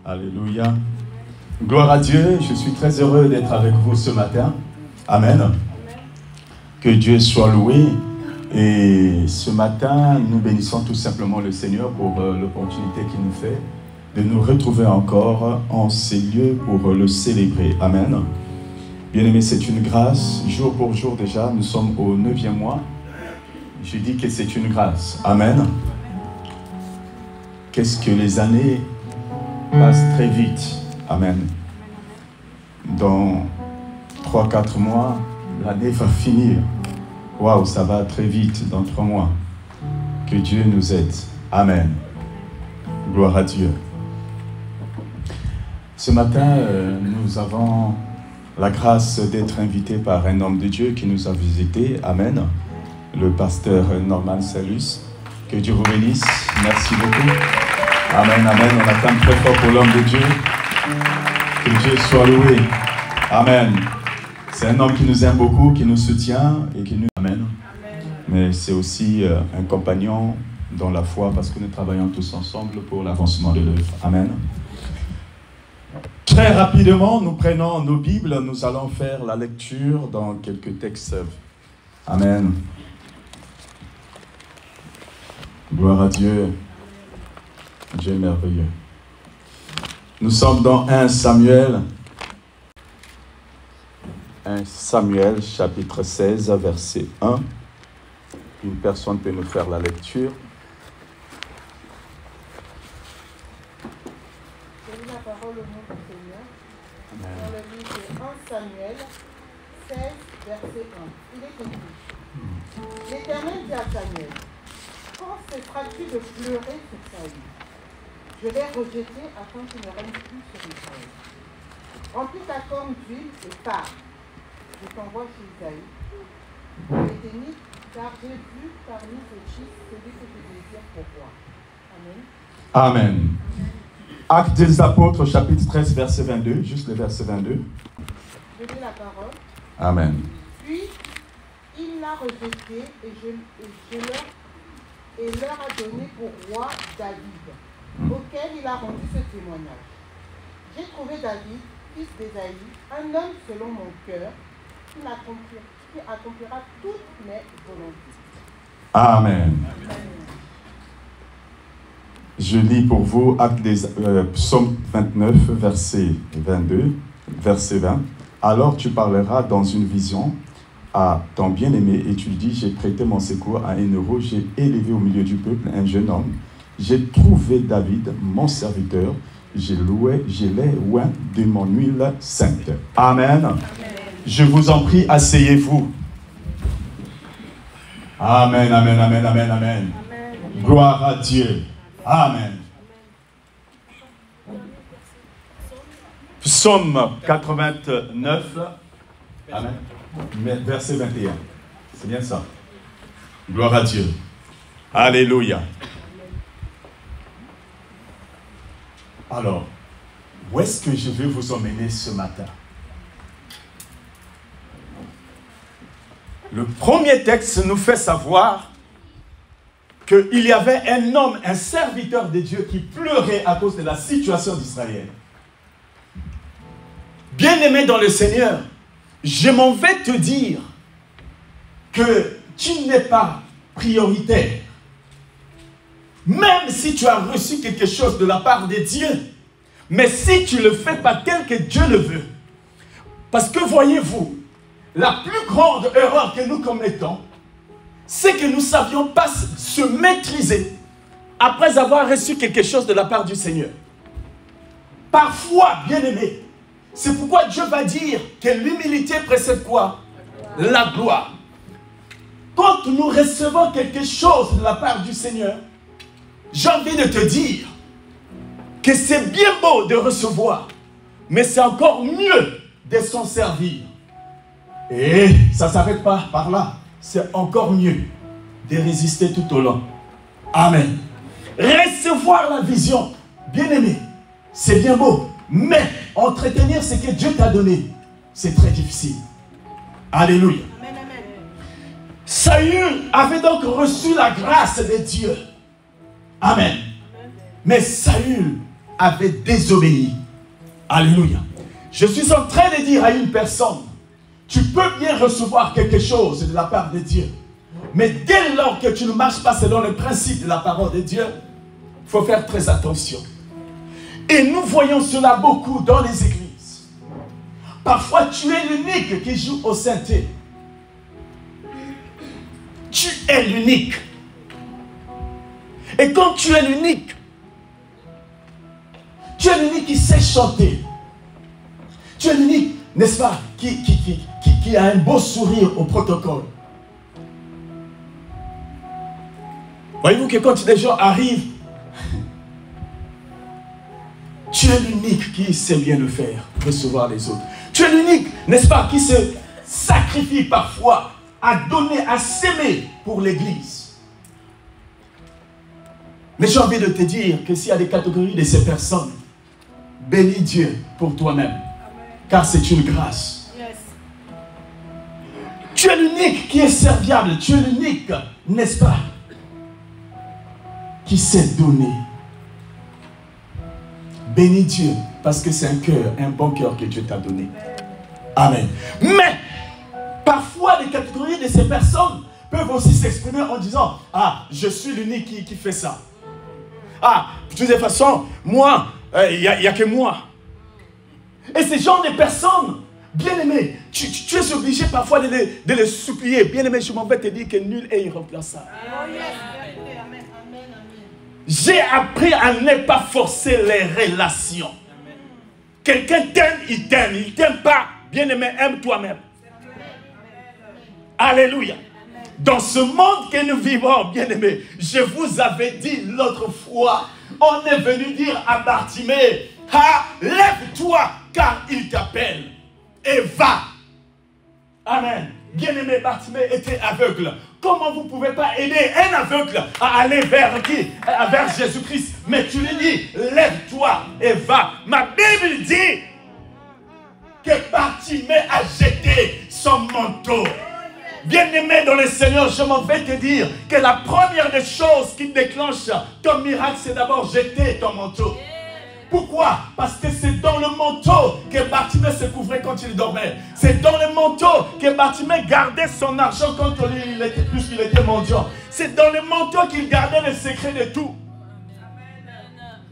Alléluia. Gloire à Dieu, je suis très heureux d'être avec vous ce matin. Amen. Que Dieu soit loué. Et ce matin, nous bénissons tout simplement le Seigneur pour l'opportunité qu'il nous fait de nous retrouver encore en ces lieux pour le célébrer. Amen. Bien-aimés, c'est une grâce. Jour pour jour déjà, nous sommes au 9e mois. Je dis que c'est une grâce. Amen. Qu'est-ce que les années passent très vite. Amen. Dans 3-4 mois, l'année va finir. Waouh, ça va très vite dans 3 mois. Que Dieu nous aide. Amen. Gloire à Dieu. Ce matin, nous avons la grâce d'être invités par un homme de Dieu qui nous a visités. Amen. Le pasteur Norman Salus. Que Dieu vous bénisse. Merci beaucoup. Amen, amen. On attend très fort pour l'homme de Dieu. Que Dieu soit loué. Amen. C'est un homme qui nous aime beaucoup, qui nous soutient et qui nous... Amen. Mais c'est aussi un compagnon dans la foi parce que nous travaillons tous ensemble pour l'avancement de l'œuvre. Amen. Très rapidement, nous prenons nos Bibles. Nous allons faire la lecture dans quelques textes. Amen. Gloire à Dieu. Dieu est merveilleux. Nous sommes dans 1 Samuel. 1 Samuel, chapitre 16, verset 1. Une personne peut nous faire la lecture. Je lis la parole au nom du Seigneur. Dans le livre de 1 Samuel 16, verset 1. Il est écrit. L'Éternel dit à Samuel, quand cesseras-tu de pleurer sur Saül? Je l'ai rejeté afin qu'il ne règne plus sur Israël. Remplis ta corne d'huile et pars. Je t'envoie chez Isaïe. Éternel, car j'ai vu parmi ses fils celui que je désire pour toi. Amen. Amen. Actes des Apôtres, chapitre 13, verset 22. Juste le verset 22. Je lis la parole. Amen. Puis, il l'a rejeté et leur a donné pour roi David, auquel il a rendu ce témoignage. J'ai trouvé David, fils d'Ésaïe, un homme selon mon cœur, qui accomplira toutes mes volontés. Amen. Je lis pour vous Psaume 29, verset 22, verset 20. Alors tu parleras dans une vision à ton bien-aimé et tu lui dis, j'ai prêté mon secours à un héros, j'ai élevé au milieu du peuple un jeune homme. J'ai trouvé David, mon serviteur, je l'ai oint de mon huile sainte. Amen. Amen. Je vous en prie, asseyez-vous. Amen, amen, amen, amen, amen. Gloire à Dieu. Amen. Psaume 89. Amen. Verset 21. C'est bien ça. Gloire à Dieu. Alléluia. Alors, où est-ce que je vais vous emmener ce matin? Le premier texte nous fait savoir qu'il y avait un homme, un serviteur de Dieu qui pleurait à cause de la situation d'Israël. Bien-aimé dans le Seigneur, je m'en vais te dire que tu n'es pas prioritaire. Même si tu as reçu quelque chose de la part de Dieu, mais si tu ne le fais pas tel que Dieu le veut. Parce que voyez-vous, la plus grande erreur que nous commettons, c'est que nous ne savions pas se maîtriser après avoir reçu quelque chose de la part du Seigneur. Parfois, bien-aimé, c'est pourquoi Dieu va dire que l'humilité précède quoi? La gloire. Quand nous recevons quelque chose de la part du Seigneur, j'ai envie de te dire que c'est bien beau de recevoir, mais c'est encore mieux de s'en servir. Et ça ne s'arrête pas par là. C'est encore mieux de résister tout au long. Amen. Recevoir la vision, bien-aimé, c'est bien beau, mais entretenir ce que Dieu t'a donné, c'est très difficile. Alléluia. Amen, amen. Saül avait donc reçu la grâce de Dieu. Amen. Mais Saül avait désobéi. Alléluia. Je suis en train de dire à une personne, tu peux bien recevoir quelque chose de la part de Dieu. Mais dès lors que tu ne marches pas selon le principe de la parole de Dieu, il faut faire très attention. Et nous voyons cela beaucoup dans les églises. Parfois, tu es l'unique qui joue au synthé. Tu es l'unique. Et quand tu es l'unique, tu es l'unique qui sait chanter. Tu es l'unique, n'est-ce pas, qui a un beau sourire au protocole. Voyez-vous que quand des gens arrivent, tu es l'unique qui sait bien le faire, recevoir les autres. Tu es l'unique, n'est-ce pas, qui se sacrifie parfois à donner, à s'aimer pour l'Église. Mais j'ai envie de te dire que s'il y a des catégories de ces personnes, bénis Dieu pour toi-même, car c'est une grâce. Yes. Tu es l'unique qui est serviable, tu es l'unique, n'est-ce pas, qui sait donner. Bénis Dieu, parce que c'est un bon cœur que Dieu t'a donné. Amen. Mais, parfois, les catégories de ces personnes peuvent aussi s'exprimer en disant, ah, je suis l'unique qui fait ça. Ah, de toute façon, moi, il n'y a que moi. Et ces genres de personnes, bien aimé, tu es obligé parfois de les supplier. Bien aimé, je m'en vais te dire que nul est irremplaçable. J'ai appris à ne pas forcer les relations. Quelqu'un t'aime, il t'aime. Il ne t'aime pas, bien aimé, aime toi-même. Alléluia. Dans ce monde que nous vivons, bien aimé, je vous avais dit l'autre fois, on est venu dire à Bartimée, ah, lève-toi, car il t'appelle, et va. Amen. Bien-aimé, Bartimée était aveugle. Comment vous ne pouvez pas aider un aveugle à aller vers qui? Vers Jésus-Christ. Mais tu lui dis, lève-toi et va. Ma Bible dit que Bartimée a jeté son manteau. Bien-aimé dans le Seigneur, je m'en vais te dire que la première des choses qui déclenche ton miracle, c'est d'abord jeter ton manteau. Pourquoi? Parce que c'est dans le manteau que Bartimée se couvrait quand il dormait. C'est dans le manteau que Bartimée gardait son argent quand puisqu'il était mendiant. C'est dans le manteau qu'il gardait le secret de tout.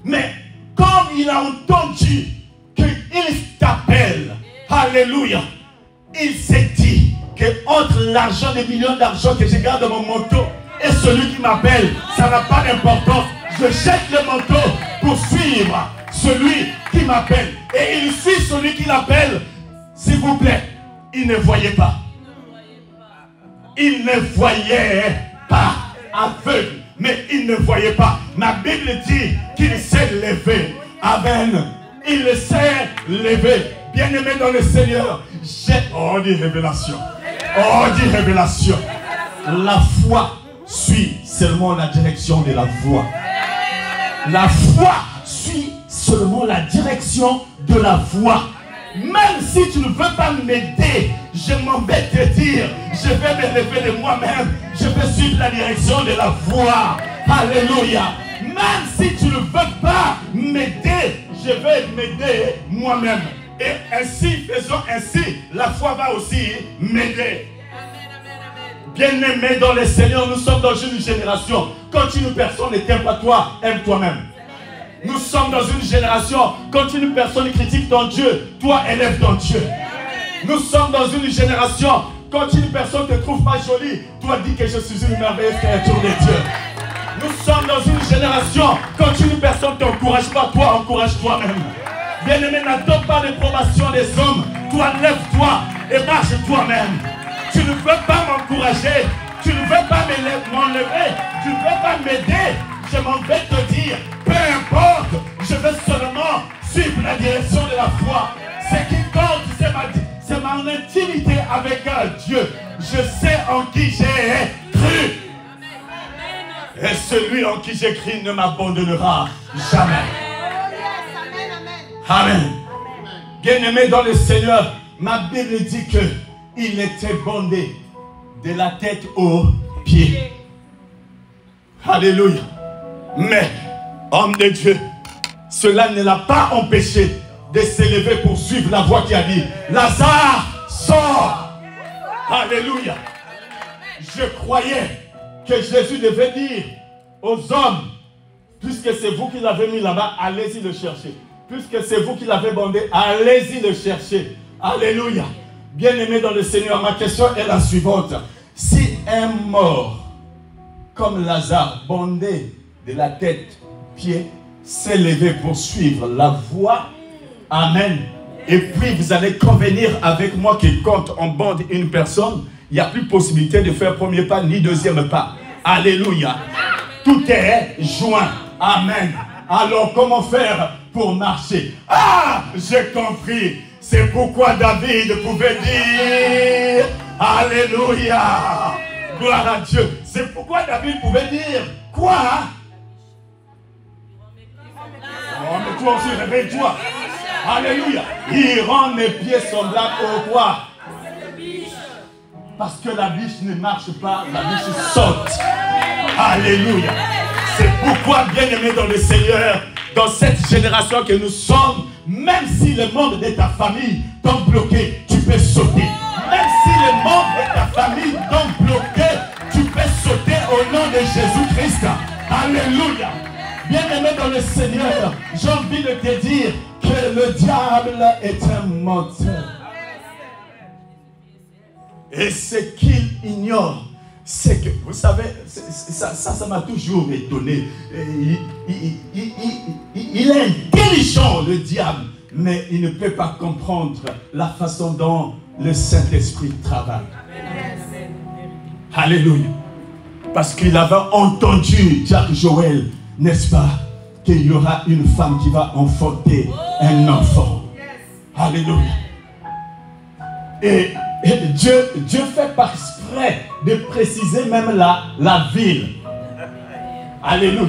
Mais comme il a entendu qu'il t'appelle, alléluia, il s'est dit que entre l'argent, des millions d'argent que je garde dans mon manteau et celui qui m'appelle, ça n'a pas d'importance. Je jette le manteau pour suivre celui qui m'appelle. Et il suit celui qui l'appelle. S'il vous plaît, il ne voyait pas. Il ne voyait pas. Aveugle, mais il ne voyait pas. Ma Bible dit qu'il s'est levé. Amen. Il s'est levé. Bien-aimé dans le Seigneur, oh, dit révélation. Oh, dit révélation. La foi suit seulement la direction de la voix. La foi suit seulement la direction de la voix. Même si tu ne veux pas m'aider, je m'embête de dire, je vais me lever de moi-même, je vais suivre la direction de la voix. Alléluia. Même si tu ne veux pas m'aider, je vais m'aider moi-même. Et ainsi, faisons ainsi, la foi va aussi m'aider. Bien-aimé dans le Seigneur, nous sommes dans une génération. Quand une personne ne t'aime pas toi, aime toi-même. Nous sommes dans une génération, quand une personne critique ton Dieu, toi élève ton Dieu. Nous sommes dans une génération, quand une personne ne te trouve pas jolie, toi dis que je suis une merveilleuse créature de Dieu. Nous sommes dans une génération, quand une personne ne t'encourage pas, toi encourage toi-même. Bien-aimé, n'attends pas l'approbation des hommes. Toi, lève-toi et marche toi-même. Tu ne veux pas m'encourager, tu ne veux pas m'enlever, tu ne veux pas m'aider. Je m'en vais te dire, peu importe, je veux seulement suivre la direction de la foi. Ce qui compte, c'est mon intimité avec Dieu. Je sais en qui j'ai cru. Et celui en qui j'ai cru ne m'abandonnera jamais. Amen. Bien-aimé dans le Seigneur, ma Bible dit qu'il était bandé de la tête aux pieds. Alléluia. Mais, homme de Dieu, cela ne l'a pas empêché de s'élever pour suivre la voix qui a dit, Lazare, sors. Alléluia. Je croyais que Jésus devait dire aux hommes, puisque c'est vous qui l'avez mis là-bas, allez-y le chercher. Puisque c'est vous qui l'avez bandé, allez-y le chercher. Alléluia. Bien-aimés dans le Seigneur, ma question est la suivante. Si un mort comme Lazare, bandé de la tête, pied, s'est levé pour suivre la voie, amen. Et puis vous allez convenir avec moi que quand on bande une personne, il n'y a plus possibilité de faire premier pas ni deuxième pas. Alléluia. Tout est joint. Amen. Alors comment faire pour marcher? Ah, j'ai compris. C'est pourquoi David pouvait dire Alléluia. Gloire à Dieu. C'est pourquoi David pouvait dire quoi? Oh, mais toi aussi, réveille-toi. Alléluia. Il rend mes pieds semblables au roi. Parce que la biche ne marche pas, la biche saute. Alléluia. C'est pourquoi, bien-aimés dans le Seigneur, dans cette génération que nous sommes, même si les membres de ta famille t'ont bloqué, tu peux sauter. Même si les membres de ta famille t'ont bloqué, tu peux sauter au nom de Jésus-Christ. Alléluia. Bien-aimés dans le Seigneur, j'ai envie de te dire que le diable est un menteur. Et ce qu'il ignore, c'est que, vous savez, ça m'a toujours étonné. Il est intelligent, le diable, mais il ne peut pas comprendre la façon dont le Saint-Esprit travaille. Alléluia. Parce qu'il avait entendu Jack Joël, n'est-ce pas, qu'il y aura une femme qui va enfanter un enfant. Alléluia. Et Dieu fait par exprès de préciser même la ville. Alléluia.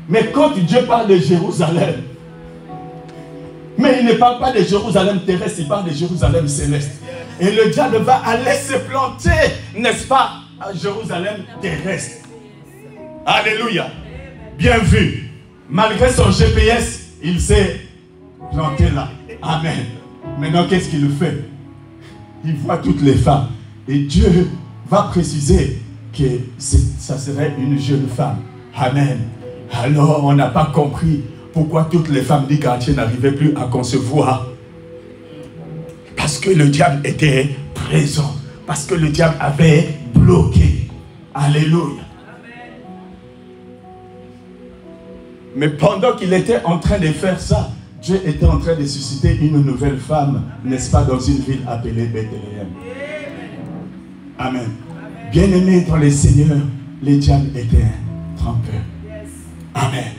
Mais quand Dieu parle de Jérusalem, mais il ne parle pas de Jérusalem terrestre, il parle de Jérusalem céleste. Et le diable va aller se planter, n'est-ce pas, à Jérusalem terrestre. Alléluia. Bien vu. Malgré son GPS, il s'est planté là. Amen. Maintenant, qu'est-ce qu'il fait? Il voit toutes les femmes. Et Dieu va préciser que ça serait une jeune femme. Amen. Alors, on n'a pas compris pourquoi toutes les femmes du quartier n'arrivaient plus à concevoir. Parce que le diable était présent. Parce que le diable avait bloqué. Alléluia. Mais pendant qu'il était en train de faire ça, Dieu était en train de susciter une nouvelle femme, n'est-ce pas, dans une ville appelée Bethléem. Amen. Bien-aimé dans le Seigneur, le diable était un trompeur. Amen.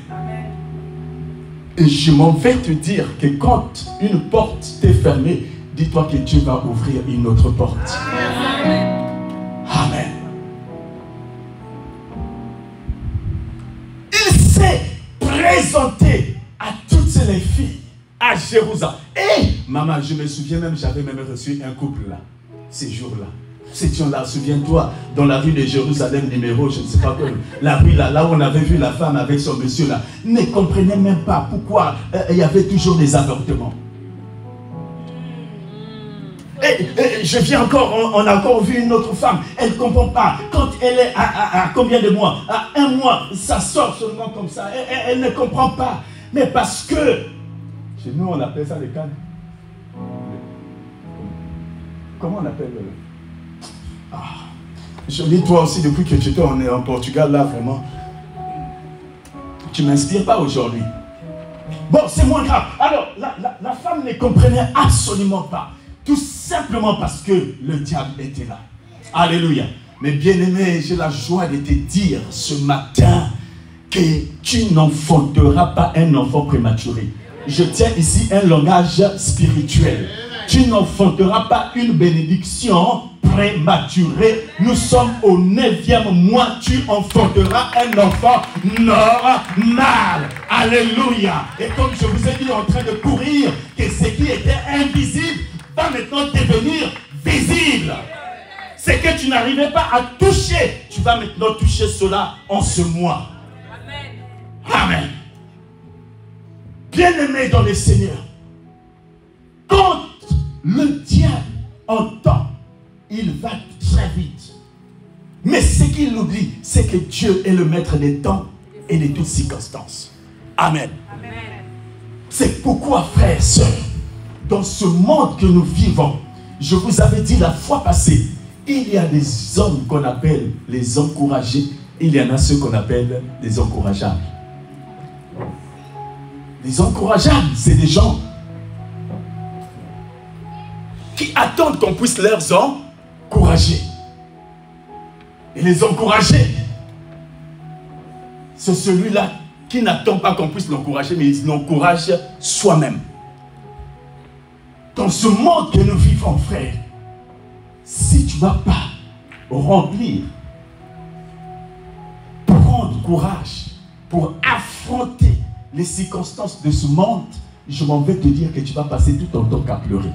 Et je m'en vais te dire que quand une porte t'est fermée, dis-toi que Dieu va ouvrir une autre porte. Amen. Il s'est présenté à toutes les filles à Jérusalem. Et maman, je me souviens même, j'avais même reçu un couple là, ces jours-là. Nous étions là, souviens-toi, dans la rue de Jérusalem numéro, je ne sais pas quoi, la rue là où on avait vu la femme avec son monsieur là, ne comprenait même pas pourquoi il y avait toujours des avortements. Et je viens encore, on a encore vu une autre femme, elle ne comprend pas. Quand elle est à combien de mois? À 1 mois, ça sort seulement comme ça. Elle ne comprend pas. Mais parce que, chez nous on appelle ça les cannes. Comment on appelle je lis toi aussi depuis que tu étais en Portugal là vraiment. Tu ne m'inspires pas aujourd'hui. Bon, c'est moins grave. Alors, la femme ne comprenait absolument pas. Tout simplement parce que le diable était là. Alléluia. Mais bien-aimé, j'ai la joie de te dire ce matin que tu n'enfanteras pas un enfant prématuré. Je tiens ici un langage spirituel. Tu n'enfanteras pas une bénédiction prématurée. Nous sommes au 9e mois. Tu enfanteras un enfant normal. Alléluia. Et comme je vous ai dit en train de courir, que ce qui était invisible va maintenant devenir visible. Ce que tu n'arrivais pas à toucher, tu vas maintenant toucher cela en ce mois. Amen. Bien-aimé dans le Seigneur, quand le diable entend, il va très vite. Mais ce qu'il oublie, c'est que Dieu est le maître des temps et de toutes circonstances. Amen. Amen. C'est pourquoi, frères et sœurs, dans ce monde que nous vivons, je vous avais dit la fois passée, il y a des hommes qu'on appelle les encouragés, il y en a ceux qu'on appelle les encourageables. Les encourageables, c'est des gens qui attendent qu'on puisse leur encourager. Et les encourager, c'est celui-là qui n'attend pas qu'on puisse l'encourager, mais il l'encourage soi-même. Dans ce monde que nous vivons, frère, si tu ne vas pas remplir, prendre courage pour affronter les circonstances de ce monde, je m'en vais te dire que tu vas passer tout ton temps qu'à pleurer.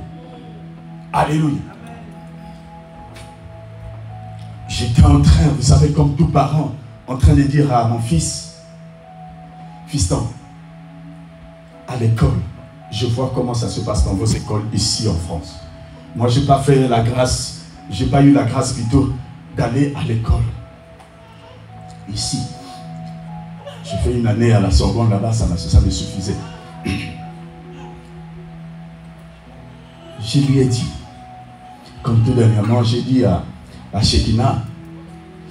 Alléluia. J'étais en train, vous savez, comme tout parent, en train de dire à mon fils, fiston, à l'école, je vois comment ça se passe dans vos écoles ici en France. Moi, je n'ai pas fait la grâce, j'ai pas eu la grâce plutôt d'aller à l'école. Ici. J'ai fait une année à la Sorbonne là-bas, ça me suffisait. Je lui ai dit, comme tout dernièrement, j'ai dit à Shekina,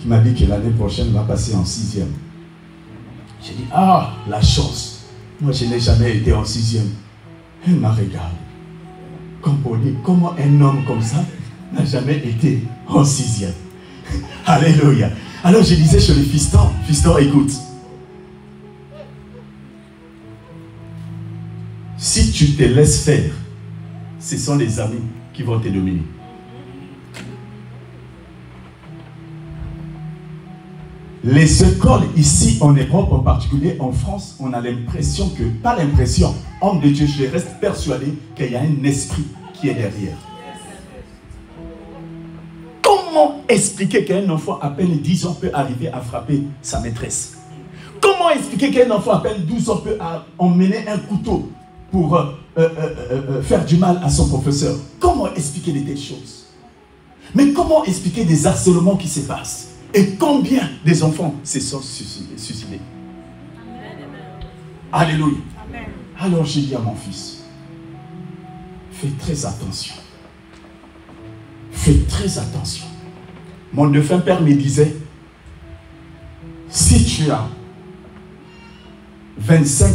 qui m'a dit que l'année prochaine va passer en 6e. J'ai dit, ah, la chance. Moi, je n'ai jamais été en 6e. Elle m'a regardé. Comme pour dire, comment un homme comme ça n'a jamais été en 6e. Alléluia. Alors je disais chez le fiston, écoute. Si tu te laisses faire, ce sont les amis qui vont te dominer. Les écoles ici en Europe, en particulier en France, on a l'impression que, pas l'impression, homme de Dieu, je reste persuadé qu'il y a un esprit qui est derrière. Comment expliquer qu'un enfant à peine 10 ans peut arriver à frapper sa maîtresse? Comment expliquer qu'un enfant à peine 12 ans peut emmener un couteau pour faire du mal à son professeur? Comment expliquer de telles choses? Mais comment expliquer des harcèlements qui se passent? Et combien des enfants se sont suicidés? Alléluia. Amen. Alors j'ai dit à mon fils, fais très attention. Fais très attention. Mon défunt père me disait, si tu as 25,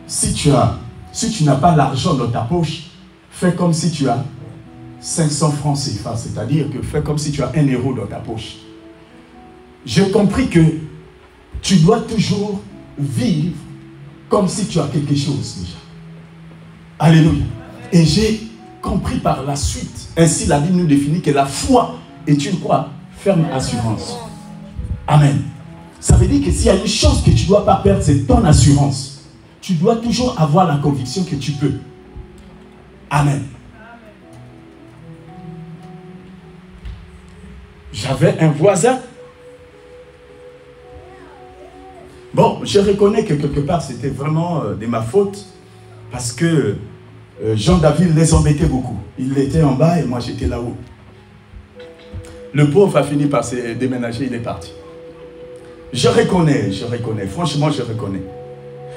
si tu n'as pas l'argent dans ta poche, fais comme si tu as 500 francs CFA, c'est-à-dire que fais comme si tu as 1 euro dans ta poche. J'ai compris que tu dois toujours vivre comme si tu as quelque chose déjà. Alléluia. Et j'ai compris par la suite, ainsi la Bible nous définit que la foi est une quoi? Ferme assurance. Amen. Ça veut dire que s'il y a une chose que tu ne dois pas perdre, c'est ton assurance. Tu dois toujours avoir la conviction que tu peux. Amen. J'avais un voisin. Bon, je reconnais que quelque part, c'était vraiment de ma faute, parce que Jean-David les embêtait beaucoup. Il était en bas et moi, j'étais là-haut. Le pauvre a fini par se déménager, il est parti. Je reconnais, franchement, je reconnais.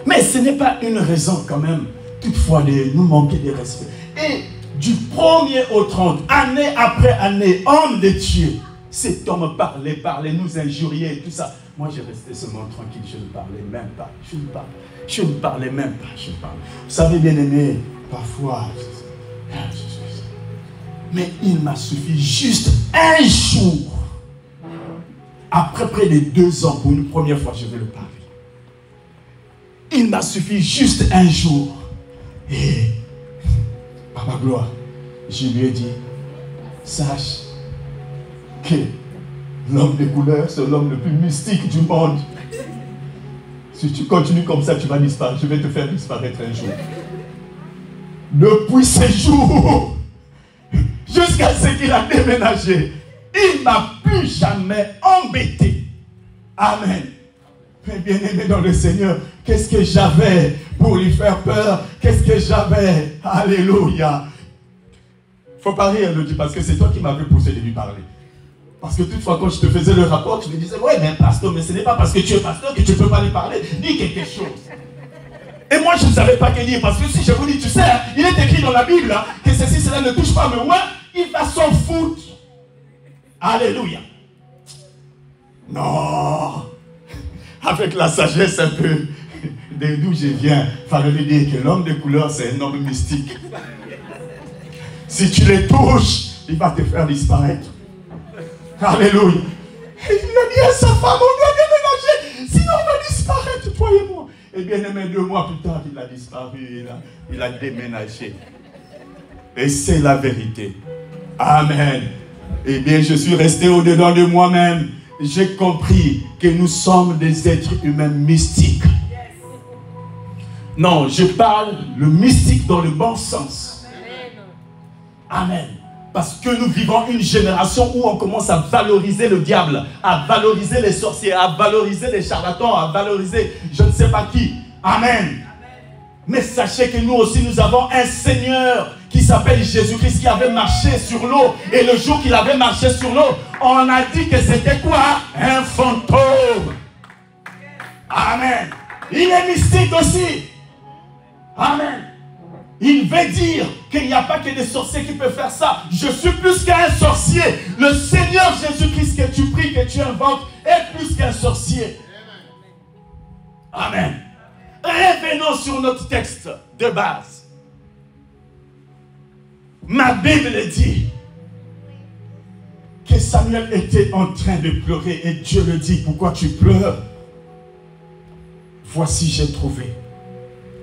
Mais ce n'est pas une raison quand même, toutefois, de nous manquer de respect. Et du 1er au 30, année après année, homme de Dieu, cet homme parlait, nous injuriait et tout ça. Moi, je restais seulement tranquille, je ne parlais même pas. Je ne parlais même pas. Vous savez, bien aimé, parfois, mais il m'a suffi juste un jour, après près de 2 ans, pour une première fois, je vais le parler. Il m'a suffi juste un jour. Et, Papa Gloire, je lui ai dit, sache que l'homme des couleurs, c'est l'homme le plus mystique du monde. Si tu continues comme ça, tu vas disparaître. Je vais te faire disparaître un jour. Depuis ce jour, jusqu'à ce qu'il a déménagé, il ne m'a plus jamais embêté. Amen. Mais bien aimé dans le Seigneur, qu'est-ce que j'avais pour lui faire peur. Qu'est-ce que j'avais? Alléluia. Faut pas rire, Elodie, parce que c'est toi qui m'avais poussé de lui parler. Parce que toutefois, quand je te faisais le rapport, tu me disais, ouais, mais pasteur, mais ce n'est pas parce que tu es pasteur que tu ne peux pas lui parler. Dis quelque chose. Et moi, je ne savais pas que dire, parce que si je vous dis, tu sais, il est écrit dans la Bible que ceci, cela ne touche pas, mais ouais, il va s'en foutre. Alléluia. Non. Avec la sagesse un peu de d'où je viens, il fallait lui dire que l'homme de couleur, c'est un homme mystique. Si tu les touches, il va te faire disparaître. Alléluia. Et il a dit à sa femme, on doit déménager, sinon on va disparaître, toi et moi. Et bien aimé, 2 mois plus tard, il a disparu, il a déménagé. Et c'est la vérité. Amen. Eh bien, je suis resté au-dedans de moi-même. J'ai compris que nous sommes des êtres humains mystiques. Non, je parle le mystique dans le bon sens. Amen. Parce que nous vivons une génération où on commence à valoriser le diable, à valoriser les sorciers, à valoriser les charlatans, à valoriser je ne sais pas qui. Amen. Mais sachez que nous aussi, nous avons un Seigneur qui s'appelle Jésus-Christ, qui avait marché sur l'eau. Et le jour qu'il avait marché sur l'eau, on a dit que c'était quoi? Un fantôme. Amen. Il est mystique aussi. Amen. Il veut dire qu'il n'y a pas que des sorciers qui peuvent faire ça. Je suis plus qu'un sorcier. Le Seigneur Jésus-Christ que tu pries, que tu invoques, est plus qu'un sorcier. Amen. Revenons sur notre texte de base. Ma Bible dit que Samuel était en train de pleurer et Dieu le dit, pourquoi tu pleures? Voici, j'ai trouvé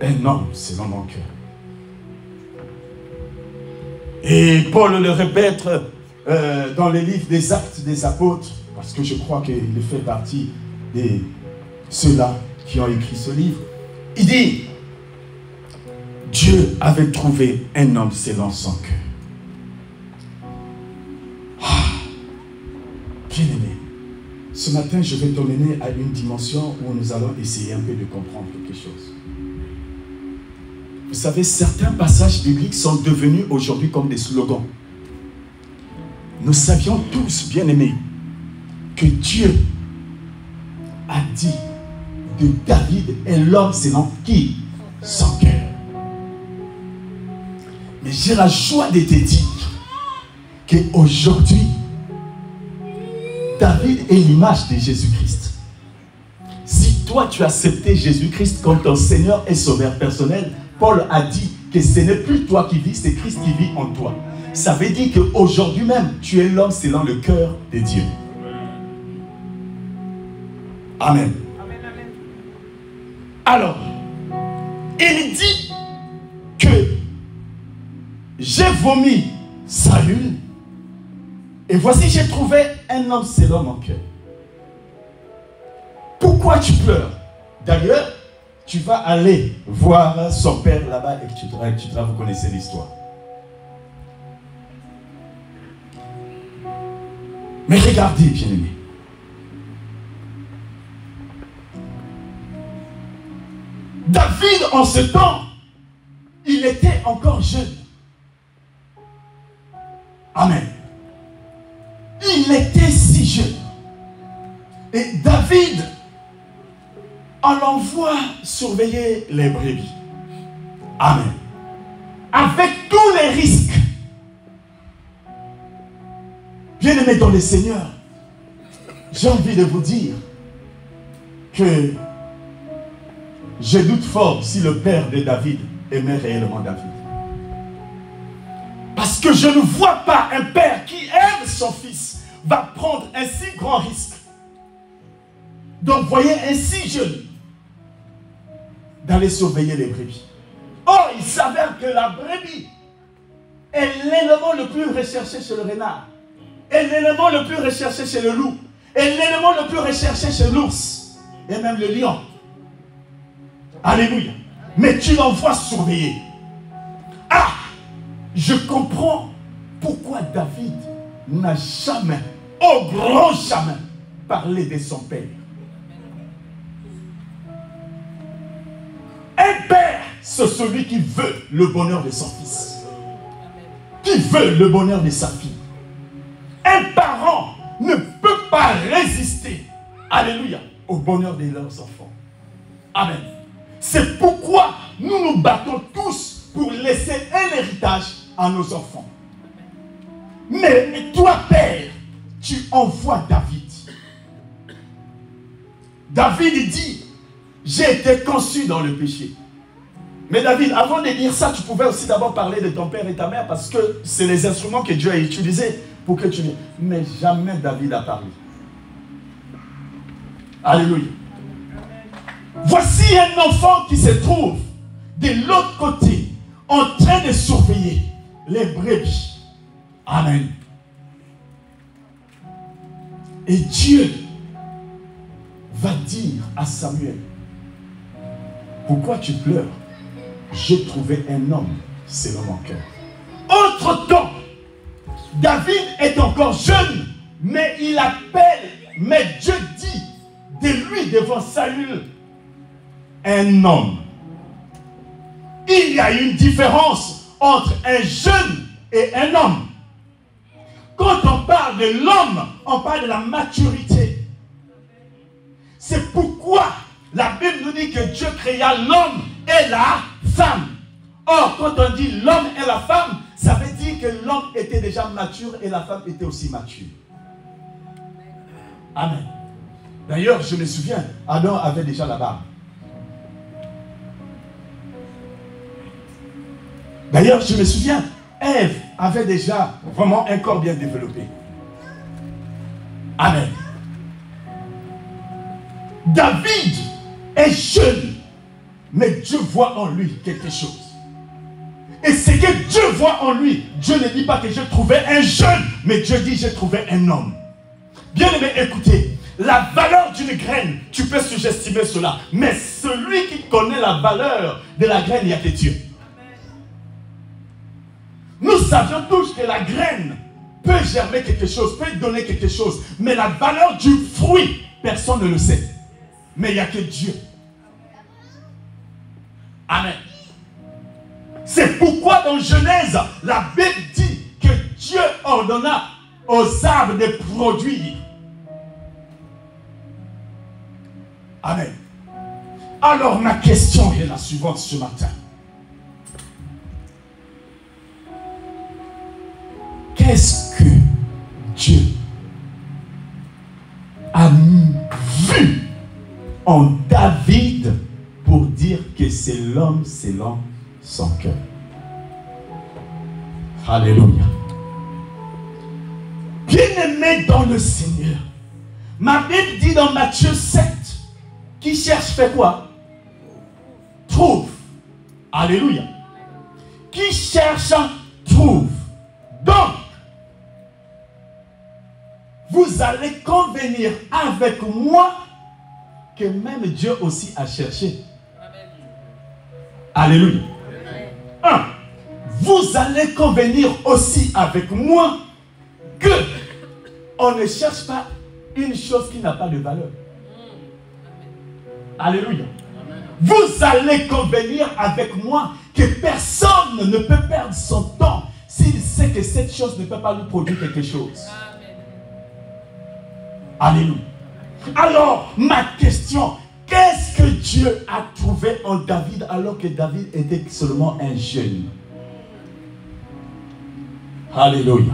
un homme selon mon cœur. Et Paul le répète dans les livres des Actes des Apôtres, parce que je crois qu'il fait partie de ceux-là qui ont écrit ce livre. Il dit, Dieu avait trouvé un homme selon son cœur. Bien-aimé, ce matin, je vais t'emmener à une dimension où nous allons essayer un peu de comprendre quelque chose. Vous savez, certains passages bibliques sont devenus aujourd'hui comme des slogans. Nous savions tous, bien-aimés, que Dieu a dit de David est l'homme selon qui? Son cœur. Mais j'ai la joie de te dire qu'aujourd'hui, David est l'image de Jésus-Christ. Si toi tu as accepté Jésus-Christ comme ton Seigneur et Sauveur personnel, Paul a dit que ce n'est plus toi qui vis, c'est Christ qui vit en toi. Ça veut dire qu'aujourd'hui même, tu es l'homme selon le cœur de Dieu. Amen. Alors, il dit que j'ai vomi Saül et voici j'ai trouvé un homme selon mon cœur. Pourquoi tu pleures? D'ailleurs, tu vas aller voir son père là-bas et tu diras, vous connaissez l'histoire. Mais regardez, bien-aimés. David, en ce temps, il était encore jeune. Amen. Il était si jeune. Et David, on l'envoie surveiller les brebis. Amen. Avec tous les risques. Bien-aimés dans le Seigneur, j'ai envie de vous dire que je doute fort si le père de David aimait réellement David. Parce que je ne vois pas un père qui aime son fils va prendre un si grand risque d'envoyer un si jeune d'aller surveiller les brebis. Or, il s'avère que la brebis est l'élément le plus recherché chez le renard, est l'élément le plus recherché chez le loup, est l'élément le plus recherché chez l'ours et même le lion. Alléluia. Mais tu l'envoies surveiller. Ah, je comprends pourquoi David n'a jamais, au grand jamais, parlé de son père. Un père c'est celui qui veut le bonheur de son fils. Qui veut le bonheur de sa fille. Un parent ne peut pas résister, alléluia, au bonheur de leurs enfants. Amen. C'est pourquoi nous nous battons tous pour laisser un héritage à nos enfants. Mais toi, père, tu envoies David. David dit, j'ai été conçu dans le péché. Mais David, avant de dire ça, tu pouvais aussi d'abord parler de ton père et ta mère parce que c'est les instruments que Dieu a utilisés pour que tu... Mais jamais David a parlé. Alléluia. Voici un enfant qui se trouve de l'autre côté en train de surveiller les brebis. Amen. Et Dieu va dire à Samuel, pourquoi tu pleures? J'ai trouvé un homme selon mon cœur. Entre-temps, David est encore jeune, mais il appelle, mais Dieu dit de lui devant Saül, un homme. Il y a une différence entre un jeune et un homme. Quand on parle de l'homme, on parle de la maturité. C'est pourquoi la Bible nous dit que Dieu créa l'homme et la femme. Or, quand on dit l'homme et la femme, ça veut dire que l'homme était déjà mature et la femme était aussi mature. Amen. D'ailleurs, je me souviens, Adam avait déjà la barbe. D'ailleurs, je me souviens, Ève avait déjà vraiment un corps bien développé. Amen. David est jeune, mais Dieu voit en lui quelque chose. Et ce que Dieu voit en lui, Dieu ne dit pas que j'ai trouvé un jeune, mais Dieu dit j'ai trouvé un homme. Bien aimé, écoutez, la valeur d'une graine, tu peux sous-estimer cela, mais celui qui connaît la valeur de la graine, il n'y a que Dieu. Nous savions tous que la graine peut germer quelque chose, peut donner quelque chose, mais la valeur du fruit, personne ne le sait. Mais il n'y a que Dieu. Amen. C'est pourquoi dans Genèse, la Bible dit que Dieu ordonna aux arbres de produire. Amen. Alors ma question est la suivante ce matin. Qu'est-ce que Dieu a vu en David pour dire que c'est l'homme selon son cœur? Alléluia. Bien-aimé dans le Seigneur, ma Bible dit dans Matthieu 7, qui cherche fait quoi? Trouve. Alléluia. Qui cherche, trouve. Donc, vous allez convenir avec moi que même Dieu aussi a cherché. Alléluia. Vous allez convenir aussi avec moi que on ne cherche pas une chose qui n'a pas de valeur. Alléluia. Vous allez convenir avec moi que personne ne peut perdre son temps s'il sait que cette chose ne peut pas lui produire quelque chose. Alléluia. Alors, ma question, qu'est-ce que Dieu a trouvé en David alors que David était seulement un jeune? Alléluia.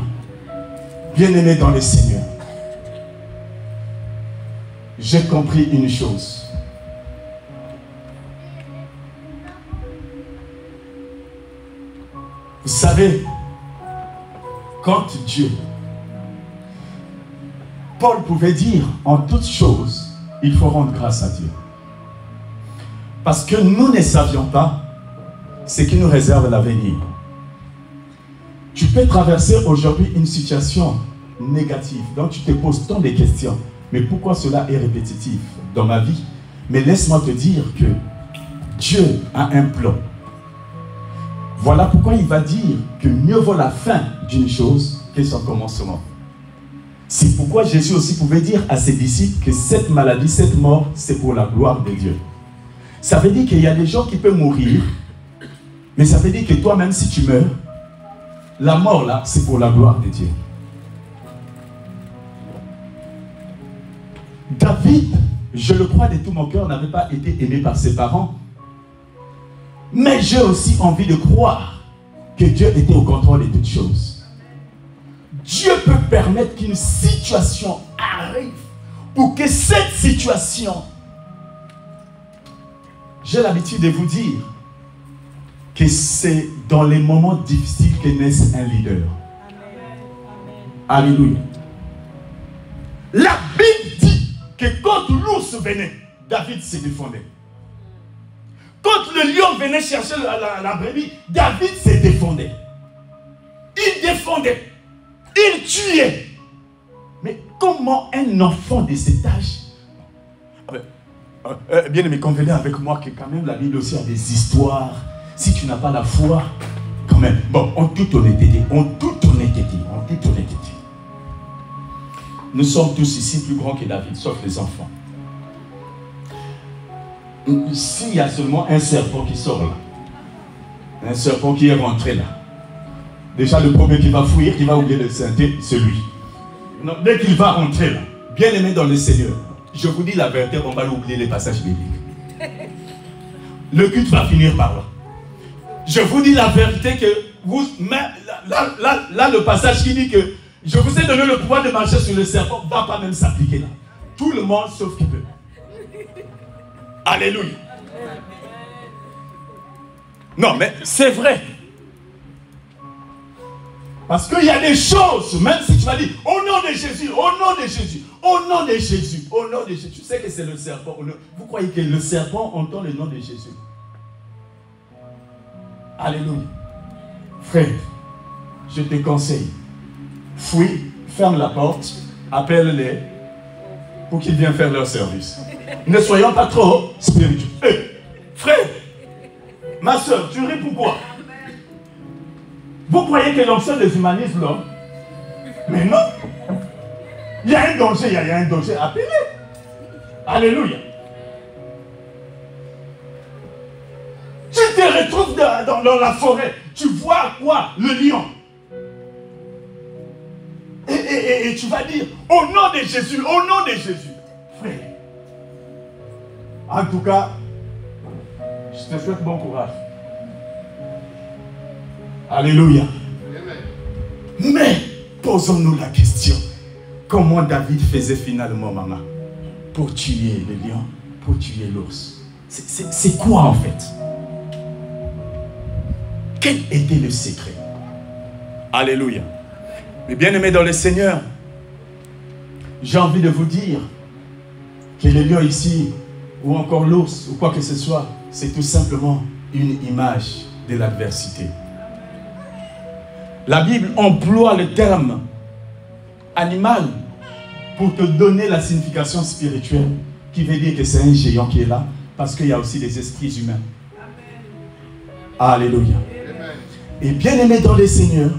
Bien-aimé dans le Seigneur, j'ai compris une chose. Vous savez, quand Dieu, Paul pouvait dire en toutes choses, il faut rendre grâce à Dieu. Parce que nous ne savions pas ce qui nous réserve l'avenir. Tu peux traverser aujourd'hui une situation négative, donc tu te poses tant de questions. Mais pourquoi cela est répétitif dans ma vie? Mais laisse-moi te dire que Dieu a un plan. Voilà pourquoi il va dire que mieux vaut la fin d'une chose que son commencement. C'est pourquoi Jésus aussi pouvait dire à ses disciples que cette maladie, cette mort, c'est pour la gloire de Dieu. Ça veut dire qu'il y a des gens qui peuvent mourir Mais ça veut dire que toi, même si tu meurs, la mort là, c'est pour la gloire de Dieu. David, je le crois de tout mon cœur, n'avait pas été aimé par ses parents. Mais j'ai aussi envie de croire que Dieu était au contrôle de toutes choses. Dieu peut permettre qu'une situation arrive pour que cette situation, j'ai l'habitude de vous dire que c'est dans les moments difficiles que naît un leader. Alléluia. La Bible dit que quand l'ours venait, David se défendait. Quand le lion venait chercher la brebis, David se défendait. Il défendait. Il tuait. Mais comment un enfant de cet âge... bien aimé, convenez avec moi que quand même la Bible aussi a des histoires. Si tu n'as pas la foi, quand même. Bon, en toute honnêteté, nous sommes tous ici plus grands que David, sauf les enfants. S'il y a seulement un serpent qui sort là, un serpent qui est rentré là, déjà le premier qui va fuir, qui va oublier le synthé, c'est lui. Non, dès qu'il va rentrer là, bien aimé dans le Seigneur, je vous dis la vérité, on va oublier les passages bibliques. Le culte va finir par là. Je vous dis la vérité que vous, là, le passage qui dit que je vous ai donné le pouvoir de marcher sur le serpent, ne va pas même s'appliquer là. Tout le monde sauf qui peut. Alléluia. Non, mais c'est vrai. Parce qu'il y a des choses, même si tu vas dire, au nom de Jésus, au nom de Jésus, au nom de Jésus, au nom de Jésus. Tu sais que c'est le serpent. Vous croyez que le serpent entend le nom de Jésus? Alléluia. Frère, je te conseille, fuis, ferme la porte, appelle-les pour qu'ils viennent faire leur service. Ne soyons pas trop spirituels. Hey, frère, ma soeur, tu ris pourquoi? Vous croyez que l'onction des humanistes, l'homme? Mais non. Il y a un danger, il y a un danger. Appelez. Alléluia. Tu te retrouves dans la forêt. Tu vois quoi? Le lion. Et tu vas dire, au nom de Jésus, au nom de Jésus. Frère. En tout cas, je te souhaite bon courage. Alléluia. Mais, posons-nous la question. Comment David faisait finalement, maman, pour tuer le lion, pour tuer l'ours? C'est quoi en fait? Quel était le secret? Alléluia. Mais bien aimés dans le Seigneur, j'ai envie de vous dire que le lion ici, ou encore l'ours, ou quoi que ce soit, c'est tout simplement une image de l'adversité. La Bible emploie le terme animal pour te donner la signification spirituelle qui veut dire que c'est un géant qui est là parce qu'il y a aussi des esprits humains. Alléluia. Et bien aimé dans les seigneurs,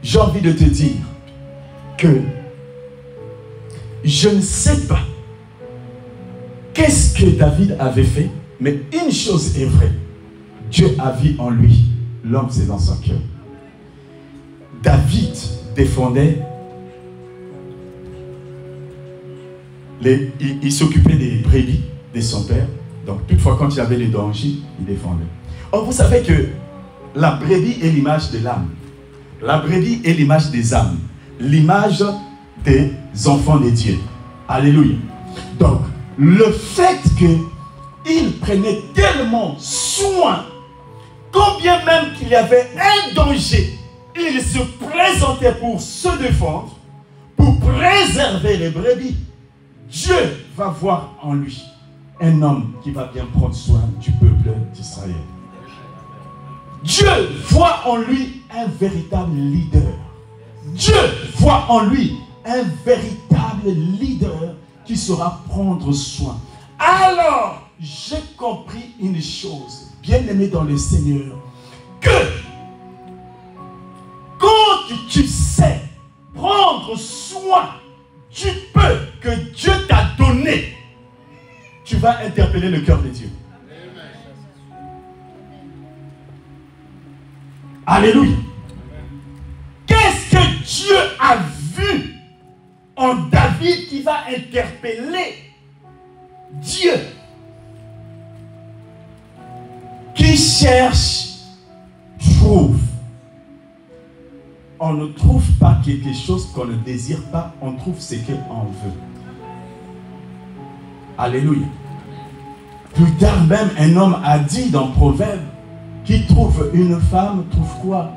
j'ai envie de te dire que je ne sais pas qu'est-ce que David avait fait, mais une chose est vraie. Dieu a vu en lui l'homme, c'est dans son cœur. David défendait, il s'occupait des brebis de son père. Donc, toutefois, quand il y avait les dangers, il défendait. Or, vous savez que la brebis est l'image de l'âme. La brebis est l'image des âmes. L'image des enfants de Dieu. Alléluia. Donc, le fait qu'il prenait tellement soin, combien même qu'il y avait un danger, il se présentait pour se défendre, pour préserver les brebis. Dieu va voir en lui un homme qui va bien prendre soin du peuple d'Israël. Dieu voit en lui un véritable leader. Dieu voit en lui un véritable leader qui saura prendre soin. Alors, j'ai compris une chose, bien aimé dans le Seigneur, que quand tu sais prendre soin du peu que Dieu t'a donné, tu vas interpeller le cœur de Dieu. Alléluia. Qu'est-ce que Dieu a vu en David qui va interpeller Dieu? Qui cherche, trouve. On ne trouve pas quelque chose qu'on ne désire pas, on trouve ce qu'on veut. Alléluia. Plus tard même, un homme a dit dans Proverbe, qui trouve une femme, trouve quoi?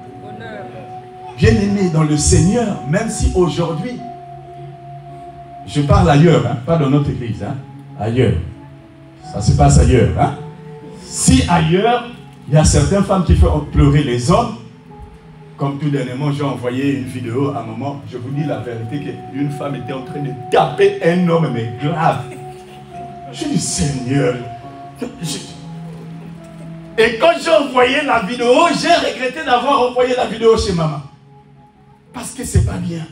Bien-aimé dans le Seigneur, même si aujourd'hui, je parle ailleurs, hein, pas dans notre église, hein, ailleurs. Ça se passe ailleurs. Hein. Si ailleurs, il y a certaines femmes qui font pleurer les hommes, comme tout dernièrement, j'ai envoyé une vidéo à un moment, je vous dis la vérité, qu'une femme était en train de taper un homme, mais grave. Je dis, Seigneur, et quand j'ai envoyé la vidéo, j'ai regretté d'avoir envoyé la vidéo chez maman. Parce que c'est pas bien.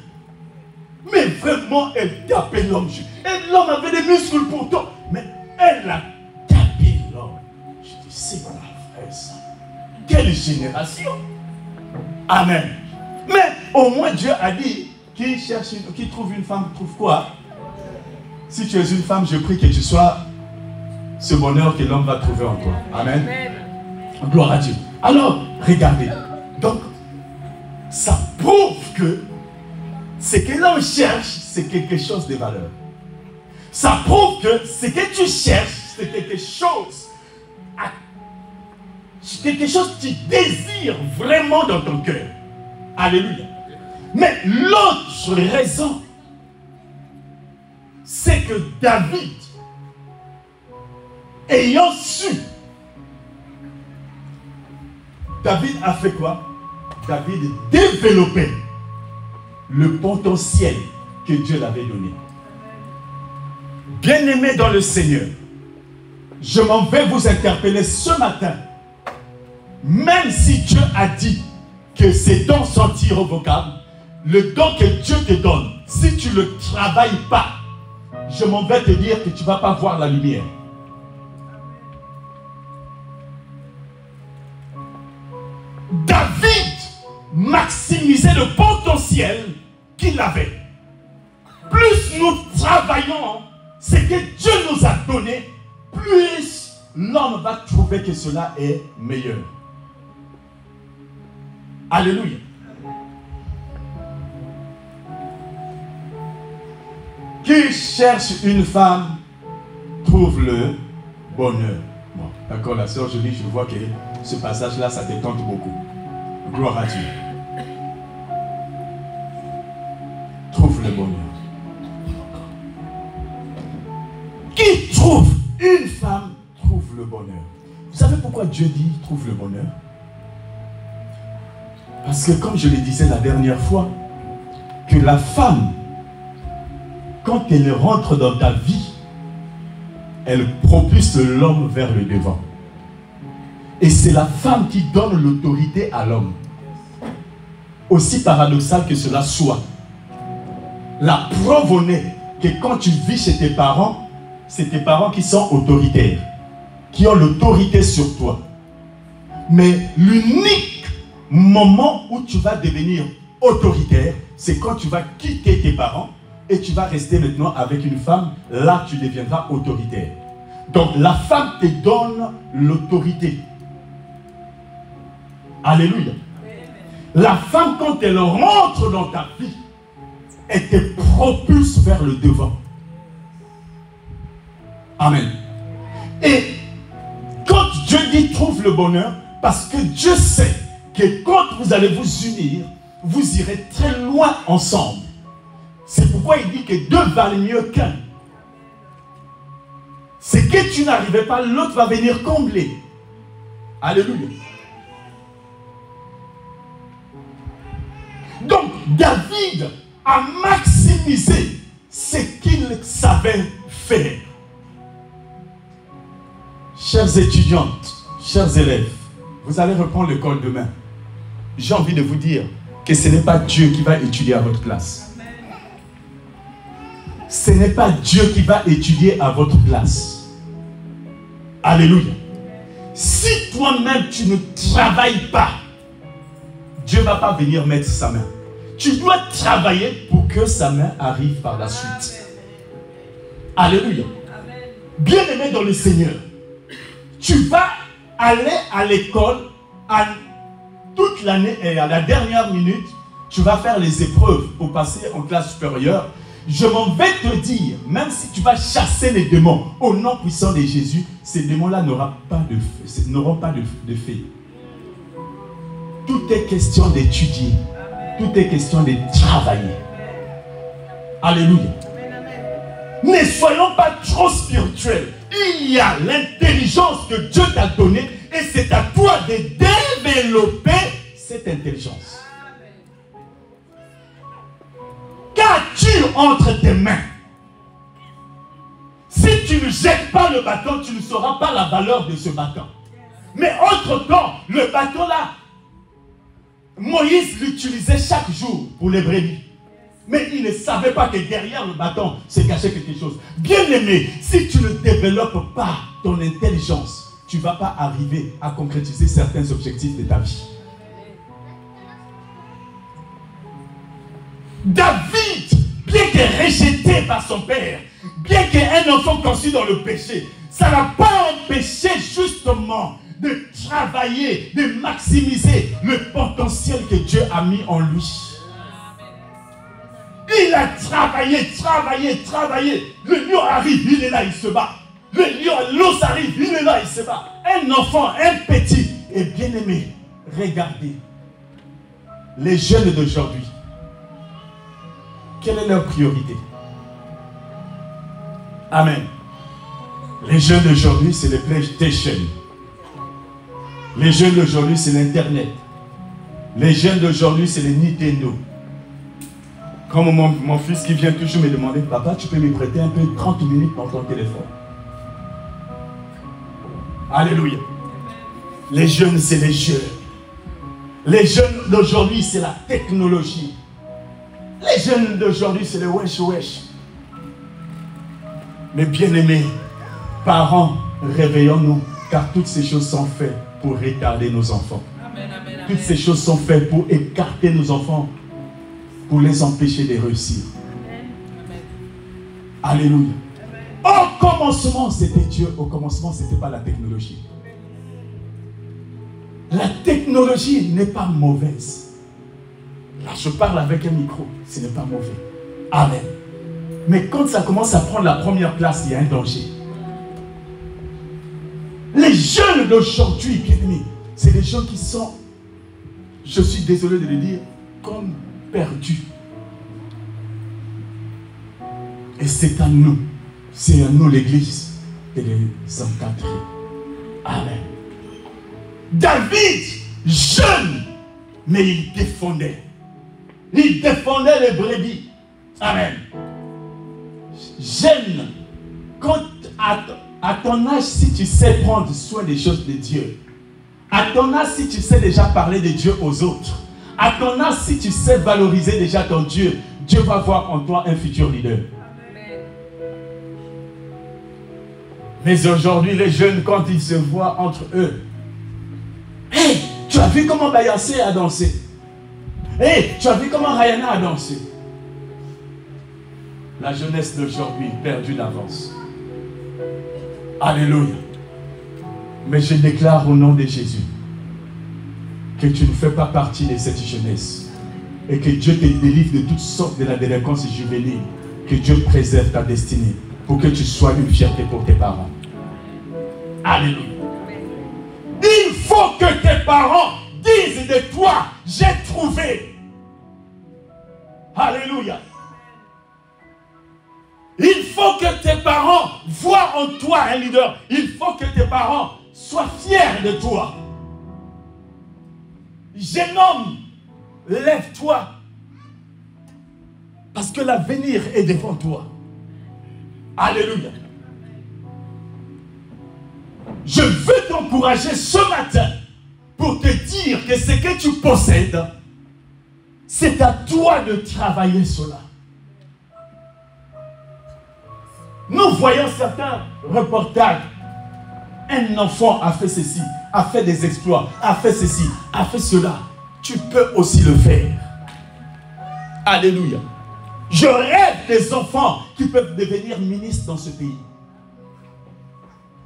Mais vraiment, elle tapait l'homme. Et l'homme avait des muscles pourtant. Mais elle a tapé l'homme. Je dis, c'est quoi, frère, ça? Quelle génération? Amen. Mais au moins Dieu a dit, qui trouve une femme, trouve quoi? Si tu es une femme, je prie que tu sois ce bonheur que l'homme va trouver en toi. Amen. Gloire à Dieu. Alors, regardez. Donc, ça prouve que ce que l'homme cherche, c'est quelque chose de valeur. Ça prouve que ce que tu cherches, c'est quelque chose que tu désires vraiment dans ton cœur. Alléluia. Mais l'autre raison, c'est que David, ayant su, David a fait quoi? David développait le potentiel que Dieu l'avait donné. Bien-aimé dans le Seigneur, je m'en vais vous interpeller ce matin. Même si Dieu a dit que ces dons sont irrévocables, le don que Dieu te donne, si tu ne le travailles pas, je m'en vais te dire que tu ne vas pas voir la lumière. David maximisait le potentiel qu'il avait. Plus nous travaillons ce que Dieu nous a donné, plus l'homme va trouver que cela est meilleur. Alléluia. Qui cherche une femme trouve le bonheur. Bon, d'accord, la sœur Julie, je vois que ce passage-là, ça te tente beaucoup. Gloire à Dieu. Trouve le bonheur. Qui trouve une femme trouve le bonheur. Vous savez pourquoi Dieu dit trouve le bonheur? Parce que comme je le disais la dernière fois, que la femme, quand elle rentre dans ta vie, elle propulse l'homme vers le devant. Et c'est la femme qui donne l'autorité à l'homme. Aussi paradoxal que cela soit. La preuve en est que quand tu vis chez tes parents, c'est tes parents qui sont autoritaires, qui ont l'autorité sur toi. Mais l'unique moment où tu vas devenir autoritaire, c'est quand tu vas quitter tes parents et tu vas rester maintenant avec une femme. Là, tu deviendras autoritaire. Donc, la femme te donne l'autorité. Alléluia. La femme, quand elle rentre dans ta vie, elle te propulse vers le devant. Amen. Et quand Dieu dit trouve le bonheur, parce que Dieu sait que quand vous allez vous unir, vous irez très loin ensemble. C'est pourquoi il dit que deux valent mieux qu'un. C'est que tu n'arrivais pas, l'autre va venir combler. Alléluia. Donc, David a maximisé ce qu'il savait faire. Chers étudiantes, chers élèves, vous allez reprendre l'école demain. J'ai envie de vous dire que ce n'est pas Dieu qui va étudier à votre place. Ce n'est pas Dieu qui va étudier à votre place. Alléluia. Si toi-même tu ne travailles pas Dieu ne va pas venir mettre sa main. Tu dois travailler pour que sa main arrive par la suite. Alléluia. Bien-aimé dans le Seigneur, tu vas aller à l'école toute l'année et à la dernière minute, tu vas faire les épreuves pour passer en classe supérieure. Je m'en vais te dire, même si tu vas chasser les démons au nom puissant de Jésus, ces démons-là n'auront pas de fait. Tout est question d'étudier. Tout est question de travailler. Alléluia. Ne soyons pas trop spirituels. Il y a l'intelligence que Dieu t'a donnée et c'est à toi de développer cette intelligence. Qu'as-tu entre tes mains? Si tu ne jettes pas le bâton, tu ne sauras pas la valeur de ce bâton. Mais entre-temps, le bâton là, Moïse l'utilisait chaque jour pour les brebis. Mais il ne savait pas que derrière le bâton se cachait quelque chose. Bien-aimé, si tu ne développes pas ton intelligence, tu ne vas pas arriver à concrétiser certains objectifs de ta vie. David, bien que rejeté par son père, bien qu'un enfant conçu dans le péché, ça n'a pas empêché justement de travailler, de maximiser le potentiel que Dieu a mis en lui. Il a travaillé. Le lion arrive, il est là, il se bat. L'ours arrive, il est là, il se bat. Un enfant, un petit, et bien-aimé, regardez. Les jeunes d'aujourd'hui, quelle est leur priorité? Amen. Les jeunes d'aujourd'hui, c'est les PlayStation. Les jeunes d'aujourd'hui, c'est l'Internet. Les jeunes d'aujourd'hui, c'est les Nintendo. Comme mon fils qui vient toujours me demander, papa, tu peux me prêter un peu 30 minutes dans ton téléphone. Alléluia. Les jeunes, c'est les jeunes. Les jeunes d'aujourd'hui, c'est la technologie. Les jeunes d'aujourd'hui, c'est le wesh. Mais bien-aimés, parents, réveillons-nous, car toutes ces choses sont faites pour retarder nos enfants. Toutes ces choses sont faites pour écarter nos enfants, pour les empêcher de réussir. Alléluia. Au commencement, c'était Dieu. Au commencement, ce n'était pas la technologie. La technologie n'est pas mauvaise. Là, je parle avec un micro. Ce n'est pas mauvais. Amen. Mais quand ça commence à prendre la première place, il y a un danger. Les jeunes d'aujourd'hui, bien aimés, c'est des gens qui sont, je suis désolé de le dire, comme perdus. Et c'est à nous l'église, de les encadrer. Amen. David, jeune, mais il défendait. Il défendait les brebis. Amen. Jeune, quand à ton âge, si tu sais prendre soin des choses de Dieu, à ton âge, si tu sais déjà parler de Dieu aux autres, à ton âge, si tu sais valoriser déjà ton Dieu, Dieu va voir en toi un futur leader. Mais aujourd'hui, les jeunes, quand ils se voient entre eux, hey, tu as vu comment Bayassé a dansé? Hey, tu as vu comment Rayana a dansé? La jeunesse d'aujourd'hui perdue d'avance. Alléluia. Mais je déclare au nom de Jésus que tu ne fais pas partie de cette jeunesse et que Dieu te délivre de toutes sortes de la délinquance juvénile, que Dieu préserve ta destinée pour que tu sois une fierté pour tes parents. Alléluia. Il faut que tes parents disent de toi, j'ai trouvé. Alléluia. Il faut que tes parents voient en toi un leader. Il faut que tes parents soient fiers de toi. Jeune homme, lève-toi. Parce que l'avenir est devant toi. Alléluia. Je veux t'encourager ce matin pour te dire que ce que tu possèdes, c'est à toi de travailler cela. Nous voyons certains reportages. Un enfant a fait ceci, a fait des exploits, a fait ceci, a fait cela. tu peux aussi le faire. Alléluia. Je rêve des enfants qui peuvent devenir ministres dans ce pays.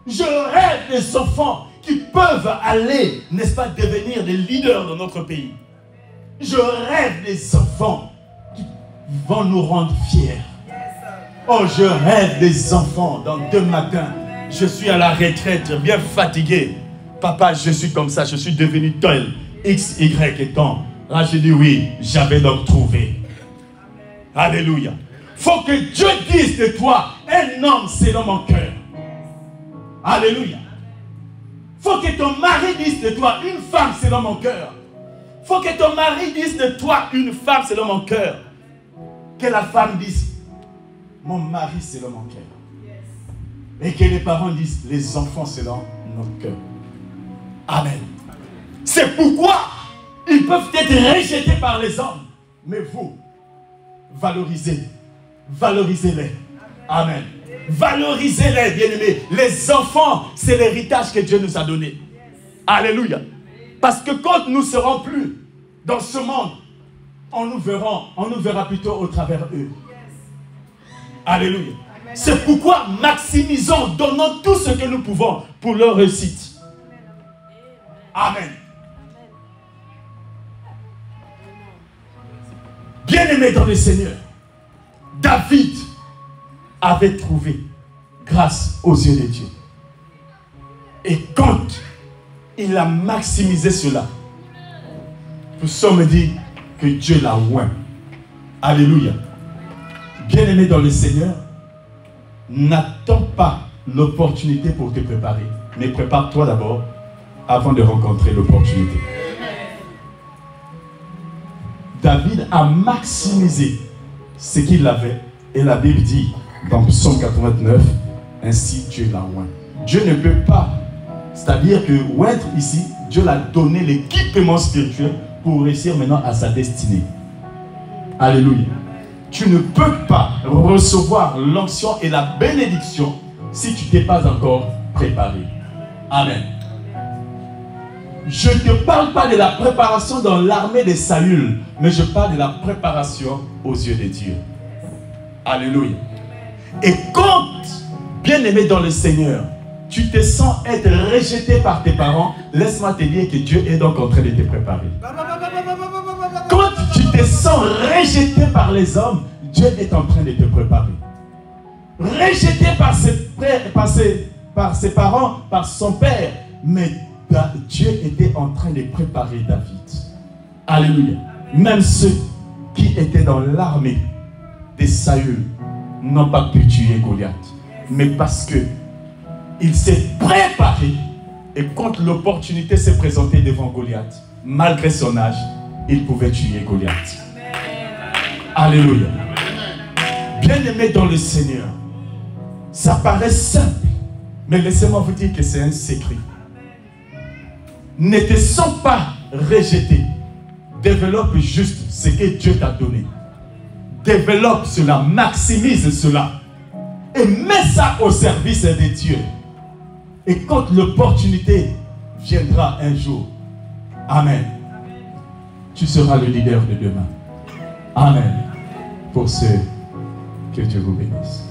Je rêve des enfants qui peuvent aller, n'est-ce pas, devenir des leaders dans notre pays. Je rêve des enfants qui vont nous rendre fiers. Oh, je rêve des enfants dans 2 matins. Je suis à la retraite, bien fatigué. Papa, je suis comme ça, je suis devenu tel, X, Y et tant. Là, j'ai dit oui, j'avais donc trouvé. Alléluia. Faut que Dieu dise de toi, un homme, c'est dans mon cœur. Alléluia. Faut que ton mari dise de toi, une femme, c'est dans mon cœur. Faut que ton mari dise de toi, une femme, c'est dans mon cœur. Que la femme dise, mon mari, c'est dans mon cœur. Et que les parents disent, les enfants, c'est dans notre cœur. Amen. C'est pourquoi ils peuvent être rejetés par les hommes. Mais vous, valorisez-les. Amen. Valorisez-les, bien-aimés. Les enfants, c'est l'héritage que Dieu nous a donné. Alléluia. Parce que quand nous ne serons plus dans ce monde, on nous verra plutôt au travers eux. Alléluia. C'est pourquoi maximisons, donnons tout ce que nous pouvons pour leur réussite. Amen. Bien-aimé dans le Seigneur, David avait trouvé grâce aux yeux de Dieu. Et quand il a maximisé cela, le psaume dit que Dieu l'a oint. Alléluia. Bien-aimé dans le Seigneur, n'attends pas l'opportunité pour te préparer. Mais prépare-toi d'abord avant de rencontrer l'opportunité. David a maximisé ce qu'il avait. Et la Bible dit dans Psaume 89, ainsi Dieu l'a oint. Dieu ne peut pas, c'est-à-dire que oindre ici, Dieu l'a donné l'équipement spirituel pour réussir maintenant à sa destinée. Alléluia. Tu ne peux pas recevoir l'onction et la bénédiction si tu n'es pas encore préparé. Amen. Je ne te parle pas de la préparation dans l'armée de Saül, mais je parle de la préparation aux yeux de Dieu. Alléluia. Et quand, bien-aimé dans le Seigneur, tu te sens être rejeté par tes parents, laisse-moi te dire que Dieu est donc en train de te préparer. Quand tu te sens rejeté par les hommes, Dieu est en train de te préparer. Rejeté par ses parents, par son père, mais Dieu était en train de préparer David. Alléluia. Même ceux qui étaient dans l'armée de Saül n'ont pas pu tuer Goliath. Mais parce que il s'est préparé et quand l'opportunité s'est présentée devant Goliath, malgré son âge, il pouvait tuer Goliath. Alléluia. Bien-aimé dans le Seigneur, ça paraît simple, mais laissez-moi vous dire que c'est un secret. Ne te sens pas rejeté. Développe juste ce que Dieu t'a donné. Développe cela, maximise cela. Et mets ça au service de Dieu. Et quand l'opportunité viendra un jour, amen, tu seras le leader de demain. Amen. Pour ceux que Dieu vous bénisse.